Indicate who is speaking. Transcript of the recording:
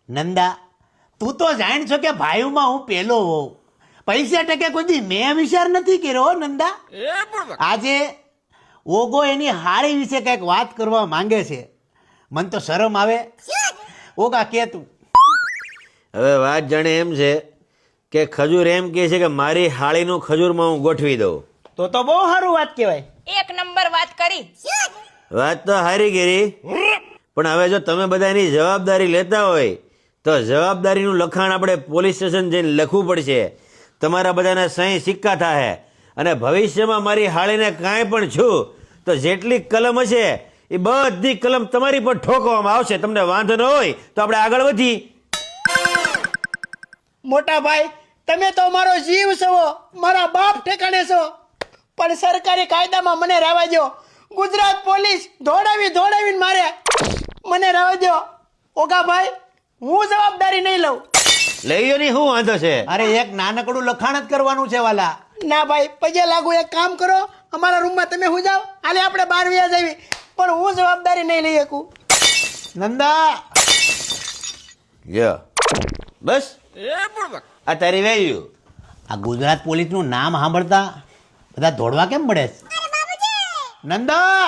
Speaker 1: નંદા, તું તો જાણ છો કે ભાઈઓમાં હું પેલો હોઉં. પૈસા ટકે કોઈ દી મેં વિચાર નથી કર્યો હો નંદા. આજે ઓગો એની હાળી વિશે કંઈક વાત કરવા માંગે છે. મને તો શરમ આવે. ઓગા કે તું.
Speaker 2: હવે વાત જાણે એમ છે કે ખજૂર એમ કહે છે કે મારી હાળીનું ખજૂરમાં હું ગોઠવી દઉં.
Speaker 1: તો બહુ સારું વાત કહેવાય.
Speaker 3: એક નંબર વાત કરી.
Speaker 2: વાત તો હારી ગેરી, પણ હવે જો તમે બધા એની જવાબદારી લેતા હોય તો જવાબદારીનું લખાણ આપણે પોલીસ સ્ટેશન જઈને લખવું પડશે. તમારા બધાના સહી સિક્કા થાય અને ભવિષ્યમાં મારી હાળીને કાંઈ પણ છું તો જેટલી કલમ હશે એ બધી કલમ તમારી પર ઠોકવામાં આવશે. તમને વાંધો ન હોય તો આપણે આગળ વધી.
Speaker 4: મોટા ભાઈ, તમે તો મારો જીવ છો, મારા બાપ ઠેકાણે છો, પણ સરકારી કાયદામાં મને રહેવા દો. ગુજરાત પોલીસ દોડાવીને મારે, મને રહેવા દો. ઓગા ભાઈ, હું જવાબદારી નહીં લઉં.
Speaker 2: લઈ ગયો નહીં, શું વાંધો છે?
Speaker 1: અરે એક નાનકડું લખાણ જ કરવાનું છે વાલા.
Speaker 4: ના ભાઈ, પગે લાગુ. એક કામ કરો, અમારા રૂમમાં તમે હું જાઓ, હાલે આપણે 12 વ્યાજ આવી, પણ હું જવાબદારી નહીં લઈ શકું.
Speaker 1: નંદા,
Speaker 2: યો બસ આ તારી વેલ્યુ.
Speaker 1: આ ગુજરાત પોલીસનું નામ સાંભળતા બધા દોડવા કેમ પડે છે? નંદા,